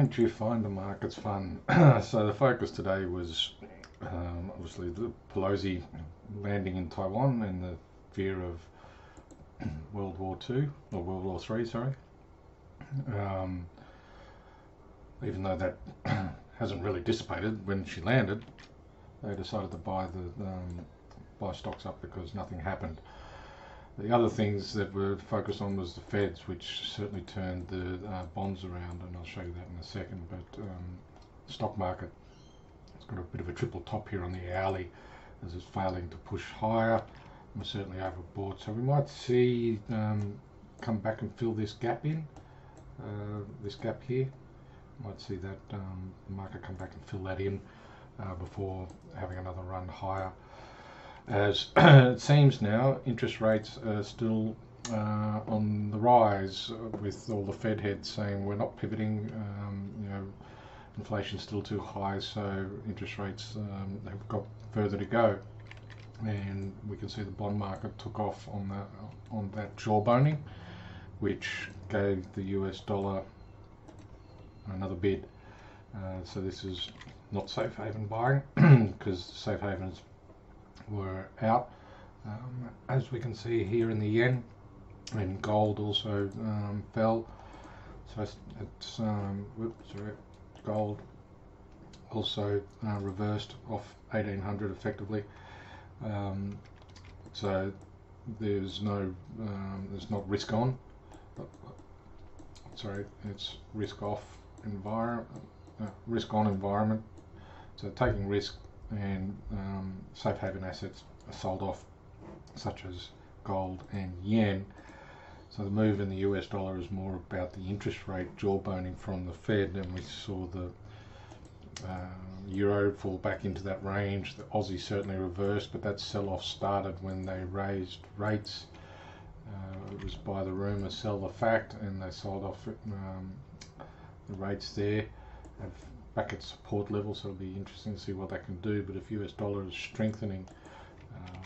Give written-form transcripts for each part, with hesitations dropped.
Don't you find the markets fun? So the focus today was obviously the Pelosi landing in Taiwan and the fear of World War II or World War III, sorry. Um, Even though that hasn't really dissipated, when she landed, they decided to buy stocks up because nothing happened. The other things that were focused on was the Feds, which certainly turned the bonds around, and I'll show you that in a second. But stock market, it's got a bit of a triple top here on the hourly, as it's failing to push higher. We're certainly overbought, so we might see come back and fill this gap in, this gap here. Might see that market come back and fill that in before having another run higher. As it seems now, interest rates are still on the rise, with all the Fed heads saying we're not pivoting. Inflation's still too high, so interest rates have got further to go. And we can see the bond market took off on that jawboning, which gave the US dollar another bid. So this is not safe haven buying because safe havens were out, as we can see here in the yen, and gold also fell. So it's gold also reversed off 1800 effectively. So there's not risk on. Sorry, it's risk off environment, risk on environment. So taking risk, and safe haven assets are sold off, such as gold and yen. So the move in the US dollar is more about the interest rate jawboning from the Fed, and we saw the euro fall back into that range. The Aussie certainly reversed, but that sell-off started when they raised rates. It was buy the rumour, sell the fact, and they sold off the rates there. Have back at support level, so it'll be interesting to see what that can do. But if US dollar is strengthening,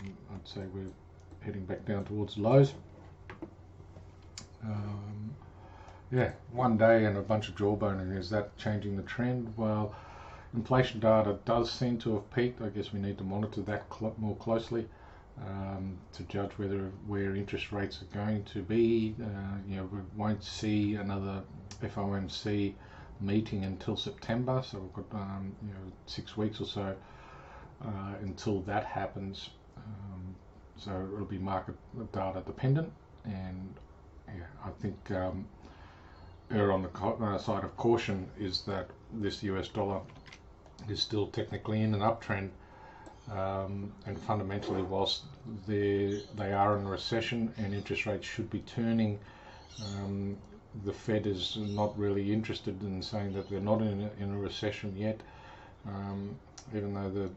I'd say we're heading back down towards lows. Yeah, one day and a bunch of jawboning. Is that changing the trend? Well, inflation data does seem to have peaked. I guess we need to monitor that more closely to judge where interest rates are going to be. We won't see another FOMC meeting until September, so we've got 6 weeks or so until that happens. So it'll be market data dependent, and I think err on the side of caution is that this US dollar is still technically in an uptrend, and fundamentally, whilst they are in a recession and interest rates should be turning, the Fed is not really interested in saying that they're not in a recession yet, even though the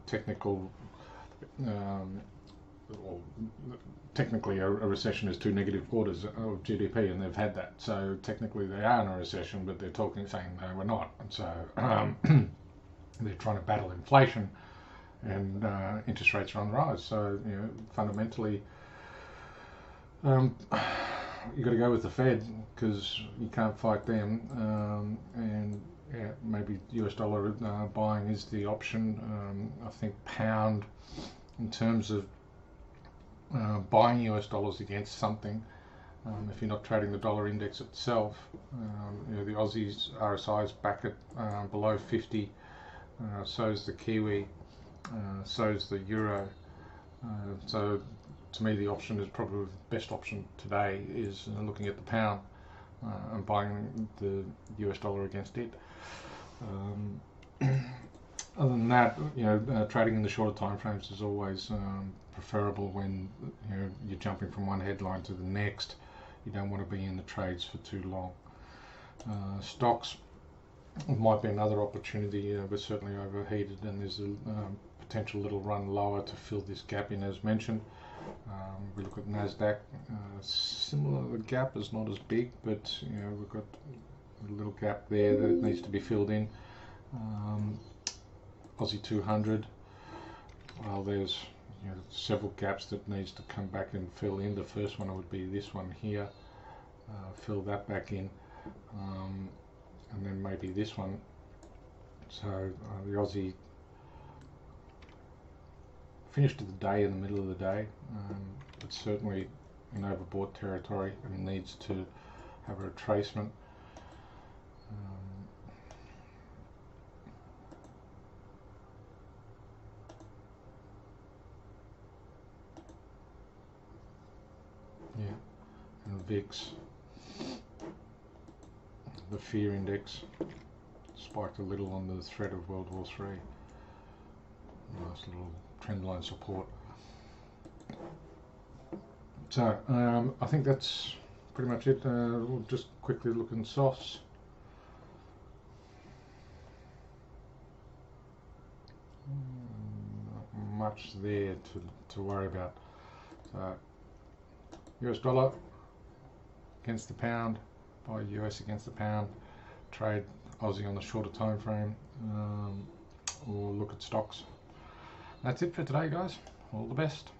technically a recession is 2 negative quarters of GDP, and they've had that. So technically they are in a recession, but they're saying no, we're not. And so they're trying to battle inflation, and interest rates are on the rise. So fundamentally, you got to go with the Fed because you can't fight them. And maybe US dollar buying is the option. I think pound, in terms of buying US dollars against something, if you're not trading the dollar index itself, the Aussies RSI is back at below 50. So's the Kiwi, so's the Euro. So to me, the option is probably the best option today is looking at the pound and buying the US dollar against it. Other than that, trading in the shorter time frames is always preferable when you're jumping from one headline to the next. You don't want to be in the trades for too long. Stocks might be another opportunity, but certainly overheated, and there's a potential little run lower to fill this gap in, as mentioned. We look at NASDAQ, similar. The gap is not as big, but we've got a little gap there that needs to be filled in. Aussie 200, well, there's several gaps that needs to come back and fill in. The first one would be this one here, fill that back in, and then maybe this one. So the Aussie finished of the day in the middle of the day. It's certainly in overbought territory and needs to have a retracement. Yeah, and VIX, the fear index, spiked a little on the threat of World War III. Nice little trendline support. So I think that's pretty much it. We'll just quickly look in softs. Not much there to worry about. So US dollar against the pound, buy US against the pound, trade Aussie on the shorter time frame, or look at stocks. That's it for today, guys. All the best.